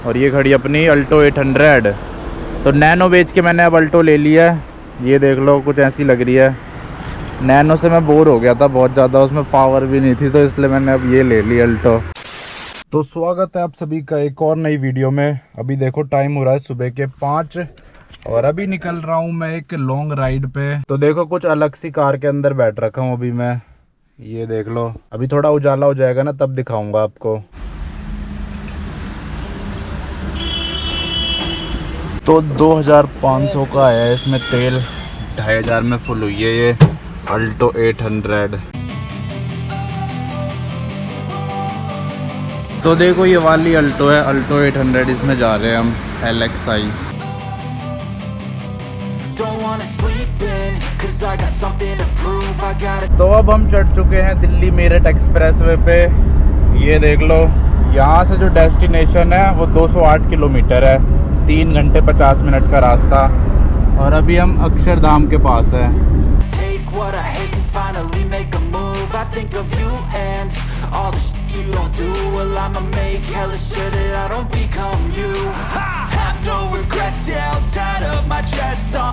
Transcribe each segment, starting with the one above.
और ये खड़ी अपनी अल्टो 800। तो नैनो बेच के मैंने अब अल्टो ले लिया है। ये देख लो कुछ ऐसी लग रही है। नैनो से मैं बोर हो गया था बहुत ज़्यादा, उसमें पावर भी नहीं थी, तो इसलिए मैंने अब ये ले ली अल्टो। तो स्वागत है आप सभी का एक और नई वीडियो में। अभी देखो टाइम हो रहा है सुबह के 5 और अभी निकल रहा हूँ मैं एक लॉन्ग राइड पे। तो देखो कुछ अलग सी कार के अंदर बैठ रखा हूँ अभी मैं। ये देख लो, अभी थोड़ा उजाला हो जाएगा ना तब दिखाऊंगा आपको। तो 2500 का आया है इसमें तेल, 2500 में फुल हुई है ये अल्टो 800। तो देखो ये वाली अल्टो है, अल्टो 800, इसमें जा रहे हैं हम LXi। तो अब हम चढ़ चुके हैं दिल्ली मेरठ एक्सप्रेसवे पे। ये देख लो, यहाँ से जो डेस्टिनेशन है वो 208 किलोमीटर है, 3 घंटे 50 मिनट का रास्ता। और अभी हम अक्षरधाम के पास है।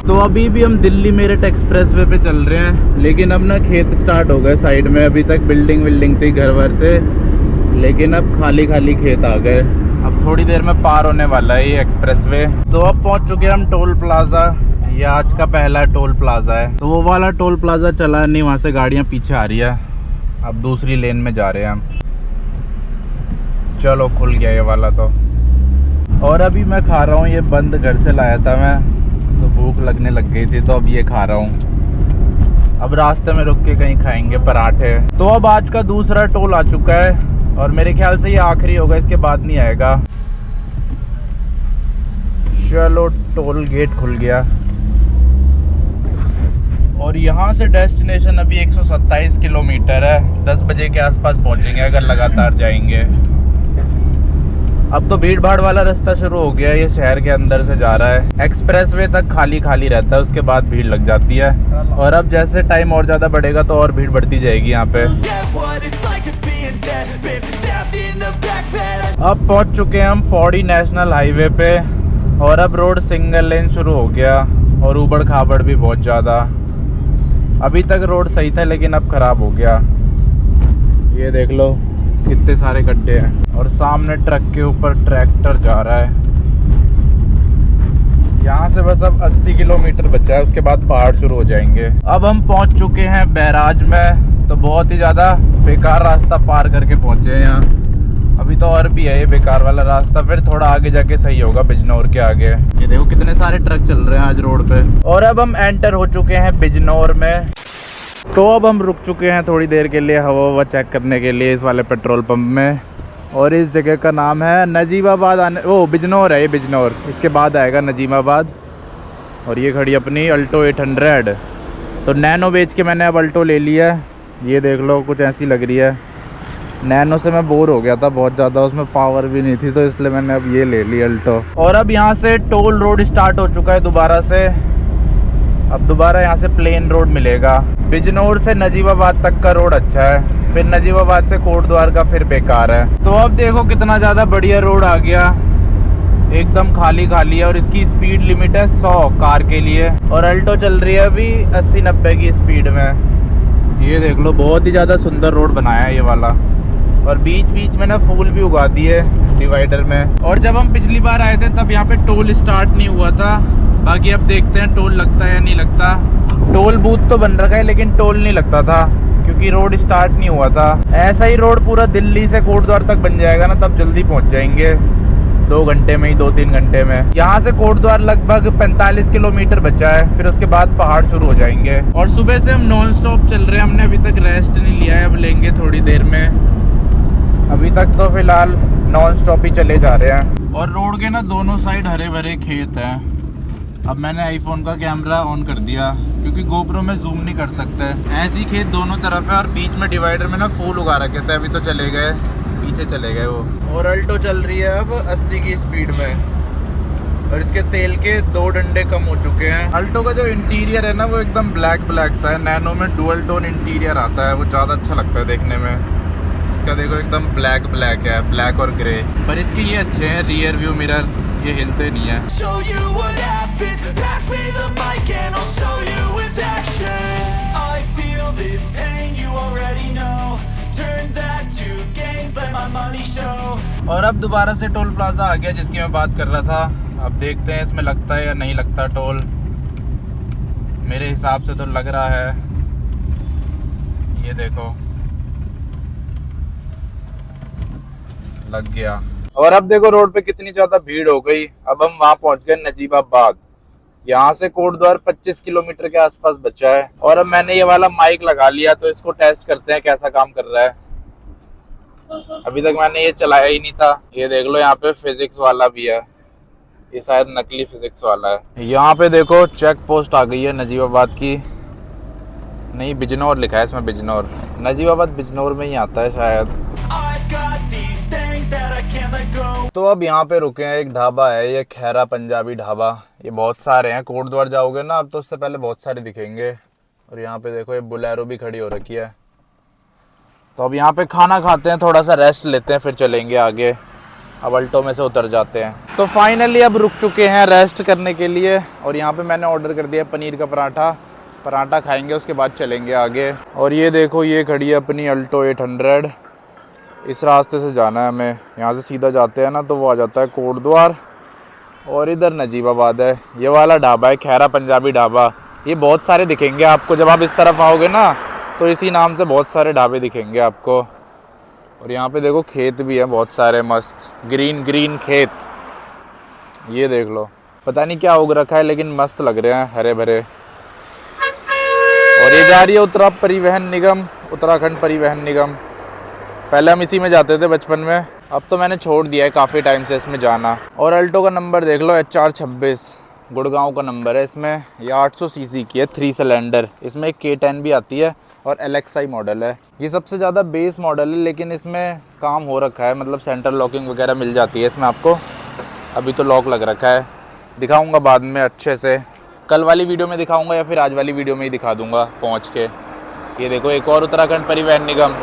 तो अभी भी हम दिल्ली मेरठ एक्सप्रेसवे पे चल रहे हैं, लेकिन अब ना खेत स्टार्ट हो गए साइड में। अभी तक बिल्डिंग थी, घर वर थे, लेकिन अब खाली खेत आ गए। अब थोड़ी देर में पार होने वाला है ये एक्सप्रेसवे। तो अब पहुंच चुके हैं हम टोल प्लाजा। ये आज का पहला टोल प्लाजा है। तो वो वाला टोल प्लाजा चला नहीं, वहाँ से गाड़ियाँ पीछे आ रही है। अब दूसरी लेन में जा रहे हैं हम। चलो खुल गया ये वाला तो। और अभी मैं खा रहा हूँ, ये बंद घर से लाया था मैं, तो भूख लगने लग गई थी, तो अब ये खा रहा हूँ। अब रास्ते में रुक के कहीं खाएंगे पराठे। तो अब आज का दूसरा टोल आ चुका है और मेरे ख्याल से ये आखिरी होगा, इसके बाद नहीं आएगा। चलो टोल गेट खुल गया और यहाँ से डेस्टिनेशन अभी 127 किलोमीटर है। 10 बजे के आसपास पहुँचेंगे अगर लगातार जाएंगे। अब तो भीड़ भाड़ वाला रास्ता शुरू हो गया है, ये शहर के अंदर से जा रहा है। एक्सप्रेसवे तक खाली रहता है, उसके बाद भीड़ लग जाती है। और अब जैसे टाइम और ज़्यादा बढ़ेगा तो और भीड़ बढ़ती जाएगी यहाँ पे। अब पहुँच चुके हैं हम पौड़ी नेशनल हाईवे पे और अब रोड सिंगल लेन शुरू हो गया और ऊबड़ खाबड़ भी बहुत ज़्यादा। अभी तक रोड सही था लेकिन अब ख़राब हो गया। ये देख लो कितने सारे गड्ढे हैं और सामने ट्रक के ऊपर ट्रैक्टर जा रहा है। यहाँ से बस अब 80 किलोमीटर बचा है, उसके बाद पहाड़ शुरू हो जाएंगे। अब हम पहुँच चुके हैं बैराज में। तो बहुत ही ज़्यादा बेकार रास्ता पार करके पहुँचे हैं यहाँ। अभी तो और भी है ये बेकार वाला रास्ता, फिर थोड़ा आगे जाके सही होगा बिजनौर के आगे। ये देखो कितने सारे ट्रक चल रहे हैं आज रोड पे। और अब हम एंटर हो चुके हैं बिजनौर में। तो अब हम रुक चुके हैं थोड़ी देर के लिए हवा चेक करने के लिए इस वाले पेट्रोल पंप में। और इस जगह का नाम है नजीबाबाद। बिजनौर है ये, बिजनौर, इसके बाद आएगा नजीबाबाद। और ये खड़ी अपनी अल्टो 800। तो नैनो बेच के मैंने अब अल्टो ले लिया है। ये देख लो कुछ ऐसी लग रही है। नैनो से मैं बोर हो गया था बहुत ज़्यादा, उसमें पावर भी नहीं थी, तो इसलिए मैंने अब ये ले ली अल्टो। और अब यहाँ से टोल रोड स्टार्ट हो चुका है दोबारा से। अब दोबारा यहाँ से प्लेन रोड मिलेगा। बिजनौर से नजीबाबाद तक का रोड अच्छा है, फिर नजीबाबाद से कोटद्वार का फिर बेकार है। तो अब देखो कितना ज़्यादा बढ़िया रोड आ गया, एकदम खाली है। और इसकी स्पीड लिमिट है 100 कार के लिए और अल्टो चल रही है अभी 80-90 की स्पीड में। ये देख लो बहुत ही ज़्यादा सुंदर रोड बनाया है ये वाला। और बीच में ना फूल भी उगा दिए डिवाइडर में। और जब हम पिछली बार आए थे तब यहाँ पे टोल स्टार्ट नहीं हुआ था। बाकी अब देखते हैं टोल लगता है या नहीं लगता। टोल बूथ तो बन रखा है लेकिन टोल नहीं लगता था क्योंकि रोड स्टार्ट नहीं हुआ था। ऐसा ही रोड पूरा दिल्ली से कोटद्वार तक बन जाएगा ना, तब जल्दी पहुंच जाएंगे 2 घंटे में ही, 2-3 घंटे में। यहाँ से कोटद्वार लगभग 45 किलोमीटर बचा है, फिर उसके बाद पहाड़ शुरू हो जाएंगे। और सुबह से हम नॉन स्टॉप चल रहे हैं, हमने अभी तक रेस्ट नहीं लिया है, अब लेंगे थोड़ी देर में। अभी तक तो फिलहाल नॉन स्टॉप ही चले जा रहे हैं। और रोड के ना दोनों साइड हरे भरे खेत हैं। अब मैंने आईफोन का कैमरा ऑन कर दिया क्योंकि गोप्रो में जूम नहीं कर सकते। ऐसे ही खेत दोनों तरफ है और बीच में डिवाइडर में ना फूल उगा रखे थे, अभी तो चले गए, पीछे चले गए वो। और अल्टो चल रही है अब 80 की स्पीड में और इसके तेल के 2 डंडे कम हो चुके हैं। अल्टो का जो इंटीरियर है ना वो एकदम ब्लैक सा है। नैनो में डुअल टोन इंटीरियर आता है, वो ज़्यादा अच्छा लगता है देखने में। इसका देखो एकदम ब्लैक ब्लैक है, ब्लैक और ग्रे। पर इसके ये अच्छे हैं रियर व्यू मिरर, ये हिलते नहीं है। और अब दोबारा से टोल प्लाजा आ गया जिसकी मैं बात कर रहा था। अब देखते हैं इसमें लगता है या नहीं लगता टोल। मेरे हिसाब से तो लग रहा है, ये देखो लग गया। और अब देखो रोड पे कितनी ज्यादा भीड़ हो गई। अब हम वहां पहुंच गए नजीबाबाद। यहाँ से कोटद्वार 25 किलोमीटर के आसपास बचा है। और अब मैंने ये वाला माइक लगा लिया तो इसको टेस्ट करते हैं कैसा काम कर रहा है। अभी तक मैंने ये चलाया ही नहीं था। ये देख लो यहाँ पे फिजिक्स वाला भी है, ये शायद नकली फिजिक्स वाला है। यहाँ पे देखो चेक पोस्ट आ गई है नजीबाबाद की। नहीं, बिजनौर लिखा है इसमें, बिजनौर। नजीबाबाद बिजनौर में ही आता है शायद। तो अब यहाँ पे रुके हैं, एक ढाबा है, ये खैरा पंजाबी ढाबा। ये बहुत सारे हैं, कोटद्वार जाओगे ना अब तो उससे पहले बहुत सारे दिखेंगे। और यहाँ पे देखो ये बुलेरो भी खड़ी हो रखी है। तो अब यहाँ पे खाना खाते हैं, थोड़ा सा रेस्ट लेते हैं, फिर चलेंगे आगे। अब अल्टो में से उतर जाते हैं। तो फाइनली अब रुक चुके हैं रेस्ट करने के लिए। और यहाँ पे मैंने ऑर्डर कर दिया पनीर का पराठा खाएंगे, उसके बाद चलेंगे आगे। और ये देखो ये खड़ी है अपनी अल्टो 800। इस रास्ते से जाना है हमें। यहाँ से सीधा जाते हैं ना तो वो आ जाता है कोटद्वार, और इधर नजीबाबाद है। ये वाला ढाबा है खैरा पंजाबी ढाबा। ये बहुत सारे दिखेंगे आपको जब आप इस तरफ आओगे ना, तो इसी नाम से बहुत सारे ढाबे दिखेंगे आपको। और यहाँ पे देखो खेत भी है बहुत सारे, मस्त ग्रीन ग्रीन खेत। ये देख लो, पता नहीं क्या उग रखा है लेकिन मस्त लग रहे हैं, हरे भरे। और ये जा रही है उत्तराखंड परिवहन निगम। पहले हम इसी में जाते थे बचपन में, अब तो मैंने छोड़ दिया है काफ़ी टाइम से इसमें जाना। और अल्टो का नंबर देख लो, HR26 गुड़गांव का नंबर है इसमें। ये 800 सीसी की है, 3 सिलेंडर। इसमें एक K10 भी आती है और LXI मॉडल है। ये सबसे ज़्यादा बेस मॉडल है, लेकिन इसमें काम हो रखा है, मतलब सेंटर लॉकिंग वगैरह मिल जाती है इसमें आपको। अभी तो लॉक लग रखा है, दिखाऊंगा बाद में अच्छे से। कल वाली वीडियो में दिखाऊंगा या फिर आज वाली वीडियो में ही दिखा दूंगा पहुँच के। ये देखो एक और उत्तराखंड परिवहन निगम।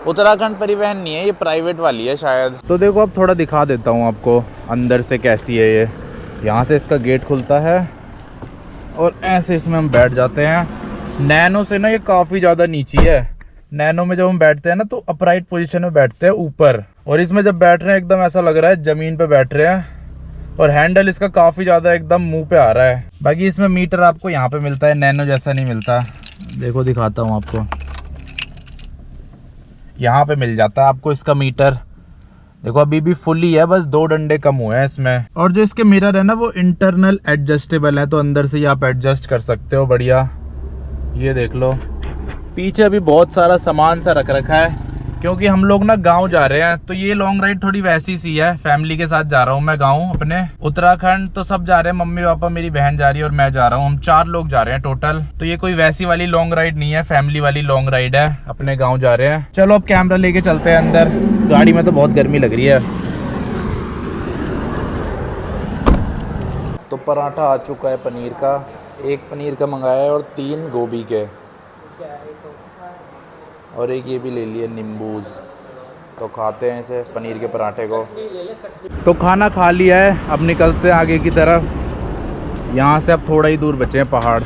उत्तराखंड परिवहन नहीं है, ये प्राइवेट वाली है शायद। तो देखो अब थोड़ा दिखा देता हूँ आपको अंदर से कैसी है ये। यहाँ से इसका गेट खुलता है और ऐसे इसमें हम बैठ जाते हैं। नैनो से ना ये काफ़ी ज़्यादा नीची है। नैनो में जब हम बैठते हैं ना तो अपराइट पोजीशन में बैठते हैं ऊपर, और इसमें जब बैठ रहे हैं एकदम ऐसा लग रहा है ज़मीन पे बैठ रहे हैं। और हैंडल इसका काफ़ी ज़्यादा एकदम मुंह पे आ रहा है। बाकी इसमें मीटर आपको यहाँ पे मिलता है, नैनो जैसा नहीं मिलता। देखो दिखाता हूँ आपको, यहाँ पे मिल जाता है आपको इसका मीटर। देखो अभी भी फुली है, बस 2 डंडे कम हुए हैं इसमें। और जो इसके मिरर है ना वो इंटरनल एडजस्टेबल है, तो अंदर से ही आप एडजस्ट कर सकते हो, बढ़िया। ये देख लो पीछे अभी बहुत सारा सामान सा रख रखा है, क्योंकि हम लोग ना गांव जा रहे हैं। तो ये लॉन्ग राइड थोड़ी वैसी सी है, फैमिली के साथ जा रहा हूँ मैं गाँव अपने। उत्तराखंड तो सब जा रहे हैं, मम्मी पापा मेरी बहन जा रही है और मैं जा रहा हूँ। हम 4 लोग जा रहे हैं टोटल। तो ये कोई वैसी वाली लॉन्ग राइड नहीं है, फैमिली वाली लॉन्ग राइड है, अपने गाँव जा रहे हैं। चलो अब कैमरा लेके चलते हैं अंदर। गाड़ी में तो बहुत गर्मी लग रही है। तो पराठा आ चुका है पनीर का, 1 पनीर का मंगाया है और 3 गोभी के, और एक ये भी ले लिए नींबूज। तो खाते हैं इसे पनीर के पराठे को। तो खाना खा लिया है, अब निकलते हैं आगे की तरफ। यहाँ से अब थोड़ा ही दूर बचे हैं पहाड़।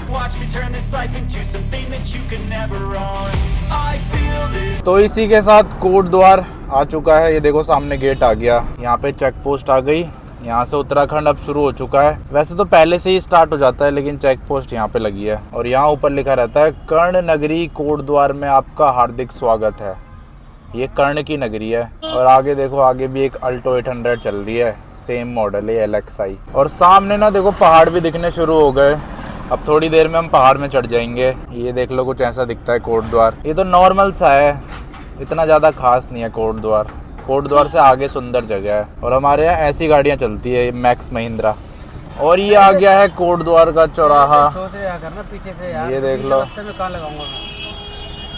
तो इसी के साथ कोटद्वार आ चुका है। ये देखो सामने गेट आ गया, यहाँ पे चेक पोस्ट आ गई। यहाँ से उत्तराखंड अब शुरू हो चुका है। वैसे तो पहले से ही स्टार्ट हो जाता है, लेकिन चेक पोस्ट यहाँ पे लगी है। और यहाँ ऊपर लिखा रहता है कर्ण नगरी कोटद्वार में आपका हार्दिक स्वागत है। ये कर्ण की नगरी है। और आगे देखो, आगे भी एक अल्टो 800 चल रही है, सेम मॉडल है LXI। और सामने ना देखो पहाड़ भी दिखने शुरू हो गए। अब थोड़ी देर में हम पहाड़ में चढ़ जाएंगे। ये देख लो कुछ ऐसा दिखता है कोटद्वार। ये तो नॉर्मल सा है, इतना ज़्यादा खास नहीं है कोटद्वार। कोटद्वार से आगे सुंदर जगह है। और हमारे यहाँ ऐसी गाड़ियाँ चलती है, मैक्स महिंद्रा। और ये आ गया है कोटद्वार का चौराहा। ये देख लो,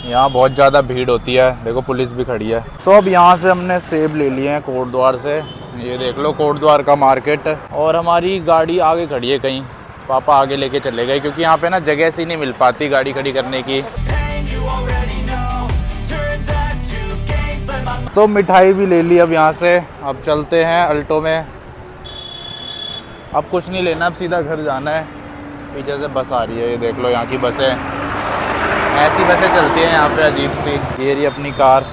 यहाँ बहुत ज़्यादा भीड़ होती है। देखो पुलिस भी खड़ी है। तो अब यहाँ से हमने सेब ले लिए हैं कोटद्वार से। ये देख लो कोटद्वार का मार्केट। और हमारी गाड़ी आगे खड़ी है कहीं, पापा आगे लेके चले गए, क्योंकि यहाँ पे ना जगह सी नहीं मिल पाती गाड़ी खड़ी करने की। तो मिठाई भी ले ली अब यहाँ से। अब चलते हैं अल्टो में। अब कुछ नहीं लेना, अब सीधा घर जाना है। पीछे से बस आ रही है, ये देख लो यहाँ की बसें, ऐसी बसें चलती हैं यहाँ पे अजीब सी। ये रही अपनी कार,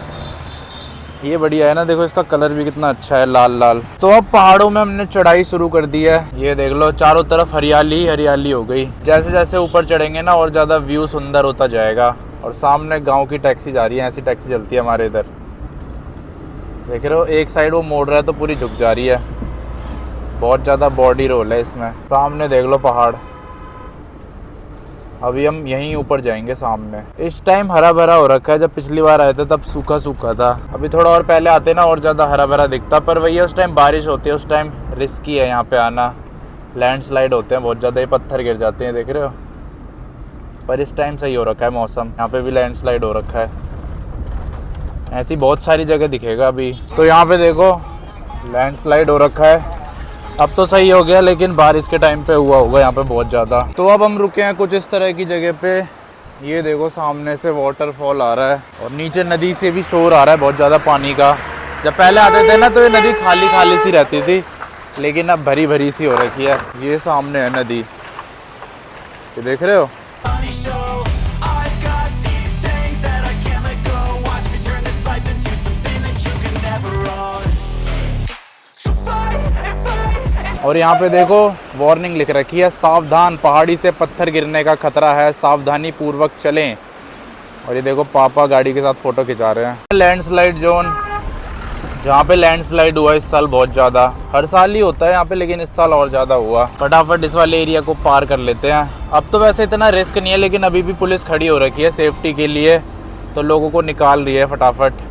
ये बढ़िया है ना, देखो इसका कलर भी कितना अच्छा है, लाल लाल। तो अब पहाड़ों में हमने चढ़ाई शुरू कर दी है। ये देख लो चारों तरफ हरियाली हरियाली हो गई। जैसे जैसे ऊपर चढ़ेंगे ना और ज़्यादा व्यू सुंदर होता जाएगा। और सामने गांव की टैक्सी जा रही है, ऐसी टैक्सी चलती है हमारे इधर, देख रहे हो। एक साइड वो मोड़ रहा है तो पूरी झुक जा रही है, बहुत ज़्यादा बॉडी रोल है इसमें। सामने देख लो पहाड़। अभी हम यहीं ऊपर जाएंगे सामने। इस टाइम हरा भरा हो रखा है, जब पिछली बार आए थे तब सूखा सूखा था। अभी थोड़ा और पहले आते ना और ज़्यादा हरा भरा दिखता, पर वही उस टाइम बारिश होती है, उस टाइम रिस्की है यहाँ पे आना। लैंडस्लाइड होते हैं बहुत ज़्यादा, ये पत्थर गिर जाते हैं, देख रहे हो। पर इस टाइम सही हो रखा है मौसम, यहाँ पे भी लैंडस्लाइड हो रखा है। ऐसी बहुत सारी जगह दिखेगा अभी। तो यहाँ पे देखो लैंडस्लाइड हो रखा है, अब तो सही हो गया, लेकिन बारिश के टाइम पे हुआ होगा यहाँ पे बहुत ज़्यादा। तो अब हम रुके हैं कुछ इस तरह की जगह पे। ये देखो सामने से वाटरफॉल आ रहा है और नीचे नदी से भी शोर आ रहा है बहुत ज़्यादा पानी का। जब पहले आते थे ना तो ये नदी खाली खाली सी रहती थी, लेकिन अब भरी भरी सी हो रखी है। ये सामने है नदी, ये देख रहे हो। और यहाँ पे देखो वार्निंग लिख रखी है, सावधान, पहाड़ी से पत्थर गिरने का खतरा है, सावधानी पूर्वक चलें। और ये देखो पापा गाड़ी के साथ फ़ोटो खिंचा रहे हैं। लैंडस्लाइड जोन, जहाँ पे लैंडस्लाइड हुआ इस साल बहुत ज़्यादा, हर साल ही होता है यहाँ पे, लेकिन इस साल और ज़्यादा हुआ। फटाफट इस वाले एरिया को पार कर लेते हैं। अब तो वैसे इतना रिस्क नहीं है, लेकिन अभी भी पुलिस खड़ी हो रखी है सेफ्टी के लिए, तो लोगों को निकाल रही है फटाफट।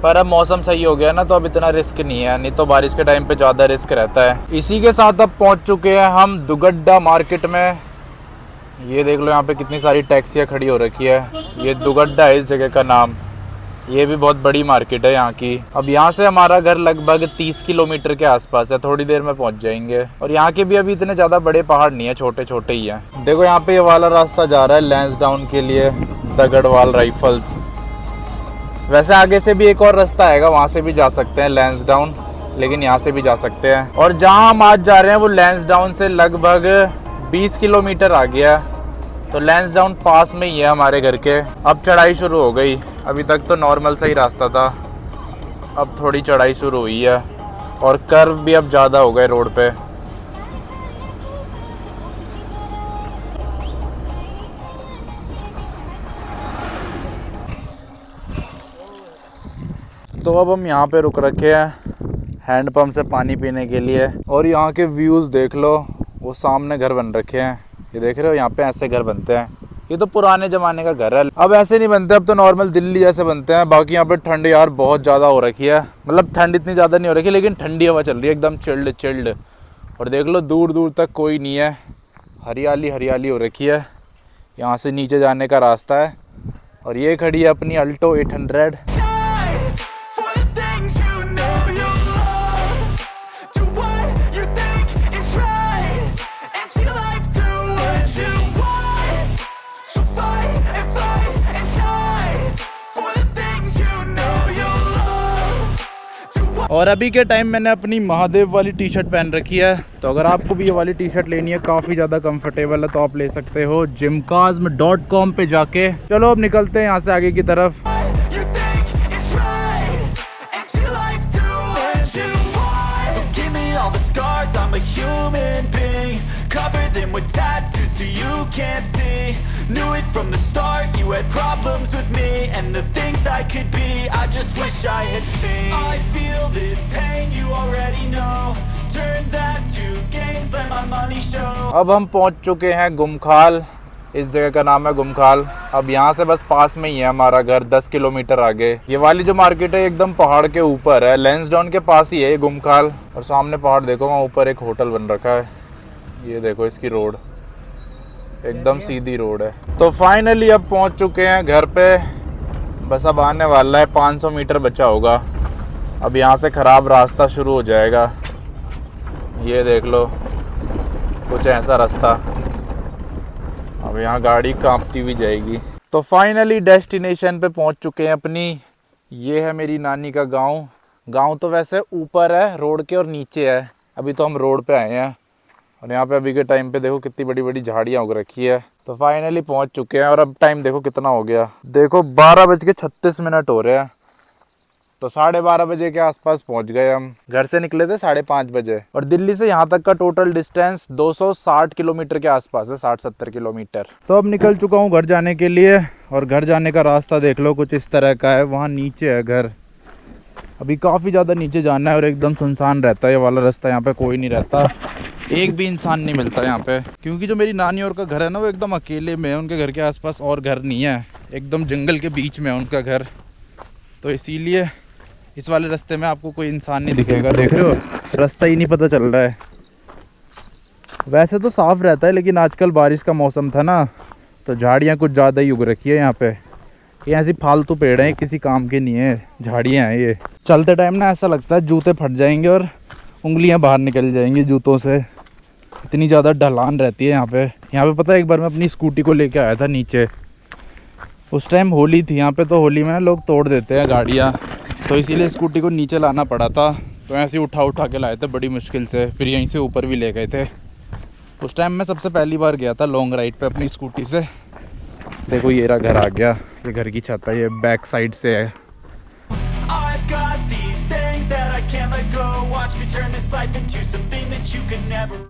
पर अब मौसम सही हो गया ना, तो अब इतना रिस्क नहीं है, नहीं तो बारिश के टाइम पे ज़्यादा रिस्क रहता है। इसी के साथ अब पहुंच चुके हैं हम दुगड्डा मार्केट में। ये देख लो यहाँ पे कितनी सारी टैक्सियाँ खड़ी हो रखी है। ये दुगड्डा है इस जगह का नाम। ये भी बहुत बड़ी मार्केट है यहाँ की। अब यहाँ से हमारा घर लगभग 30 किलोमीटर के आसपास है, थोड़ी देर में पहुँच जाएंगे। और यहाँ के भी अभी इतने ज़्यादा बड़े पहाड़ नहीं है, छोटे छोटे ही हैं। देखो यहाँ पे ये वाला रास्ता जा रहा है लैंसडाउन के लिए, दगड़वाल राइफल्स। वैसे आगे से भी एक और रास्ता आएगा, वहाँ से भी जा सकते हैं लैंसडाउन, लेकिन यहाँ से भी जा सकते हैं। और जहाँ हम आज जा रहे हैं वो लैंसडाउन से लगभग 20 किलोमीटर आ गया, तो लैंसडाउन पास में ही है हमारे घर के। अब चढ़ाई शुरू हो गई, अभी तक तो नॉर्मल सा ही रास्ता था, अब थोड़ी चढ़ाई शुरू हुई है और कर्व भी अब ज़्यादा हो गए रोड पे। तो अब हम यहाँ पे रुक रखे हैं हैंडपम्प से पानी पीने के लिए। और यहाँ के व्यूज़ देख लो, वो सामने घर बन रखे हैं, ये देख रहे हो। यहाँ पे ऐसे घर बनते हैं, ये तो पुराने ज़माने का घर है, अब ऐसे नहीं बनते, अब तो नॉर्मल दिल्ली जैसे बनते हैं। बाकी यहाँ पे ठंड यार बहुत ज़्यादा हो रखी है, मतलब ठंड इतनी ज़्यादा नहीं हो रखी, लेकिन ठंडी हवा चल रही है एकदम चिल्ड चिल्ड। और देख लो दूर दूर तक कोई नहीं है, हरियाली हरियाली हो रखी है। यहाँ से नीचे जाने का रास्ता है। और ये खड़ी है अपनी अल्टो 800। और अभी के टाइम मैंने अपनी महादेव वाली टी शर्ट पहन रखी है, तो अगर आपको भी ये वाली टी शर्ट लेनी है, काफ़ी ज़्यादा कंफर्टेबल है, तो आप ले सकते हो gymcasm.com पे जाके। चलो अब निकलते हैं यहाँ से आगे की तरफ। With tattoos so you can't see. Knew it from the start, you had problems with me and the things I could be, I just wish I had seen. I feel this pain, you already know. Turn that to gains, let my money show. अब हम पहुंच चुके हैं गुमखाल, इस जगह का नाम है गुमखाल। अब यहाँ से बस पास में ही है हमारा घर, 10 किलोमीटर आगे। ये वाली जो मार्केट है एकदम पहाड़ के ऊपर है, लैंसडाउन के पास ही है ये गुमखाल। और सामने पहाड़ देखो, वहाँ ऊपर एक होटल बन रखा है, ये देखो इसकी रोड एकदम सीधी रोड है। तो फाइनली अब पहुंच चुके हैं घर पे, बस अब आने वाला है, 500 मीटर बचा होगा। अब यहाँ से ख़राब रास्ता शुरू हो जाएगा, ये देख लो कुछ ऐसा रास्ता। अब यहाँ गाड़ी कांपती हुई जाएगी। तो फाइनली डेस्टिनेशन पे पहुंच चुके हैं अपनी, ये है मेरी नानी का गांव। गांव तो वैसे ऊपर है रोड के और नीचे है। अभी तो हम रोड पे आए हैं और यहाँ पे अभी के टाइम पे देखो कितनी बड़ी बड़ी झाड़ियाँ उग रखी है। तो फाइनली पहुँच चुके हैं और अब टाइम देखो कितना हो गया, देखो 12:36 हो रहे हैं। तो 12:30 बजे के आसपास पहुंच गए हम। घर से निकले थे 5:30 बजे और दिल्ली से यहाँ तक का टोटल डिस्टेंस 260 किलोमीटर के आसपास है, 60-70 किलोमीटर। तो अब निकल चुका हूँ घर जाने के लिए और घर जाने का रास्ता देख लो कुछ इस तरह का है। वहाँ नीचे है घर, अभी काफ़ी ज़्यादा नीचे जाना है और एकदम सुनसान रहता है ये वाला रास्ता। यहाँ पे कोई नहीं रहता, एक भी इंसान नहीं मिलता यहाँ पे, क्योंकि जो मेरी नानी और का घर है ना वो एकदम अकेले में है। उनके घर के आसपास और घर नहीं है, एकदम जंगल के बीच में है उनका घर। तो इसीलिए इस वाले रास्ते में आपको कोई इंसान नहीं दिखेगा। देख रहे हो रास्ता ही नहीं पता चल रहा है। वैसे तो साफ़ रहता है लेकिन आजकल बारिश का मौसम था ना, तो झाड़ियाँ कुछ ज़्यादा ही उग रखी है यहाँ पे। ये ऐसी फालतू पेड़ हैं, किसी काम के नहीं है, झाड़ियाँ हैं ये। चलते टाइम ना ऐसा लगता है जूते फट जाएंगे और उंगलियाँ बाहर निकल जाएंगी जूतों से, इतनी ज़्यादा ढलान रहती है यहाँ पे। यहाँ पे पता है एक बार मैं अपनी स्कूटी को लेके आया था नीचे, उस टाइम होली थी यहाँ पे। तो होली में ना लोग तोड़ देते हैं गाड़ियाँ, तो इसीलिए स्कूटी को नीचे लाना पड़ा था। तो ऐसे ही उठा के लाए थे बड़ी मुश्किल से, फिर यहीं से ऊपर भी ले गए थे। उस टाइम मैं सबसे पहली बार गया था लॉन्ग राइड पे अपनी स्कूटी से। देखो ये रहा घर आ गया, ये घर की छत है, ये बैक साइड से है। I've got these things that I can't let go. Watch me turn this life into something that you could never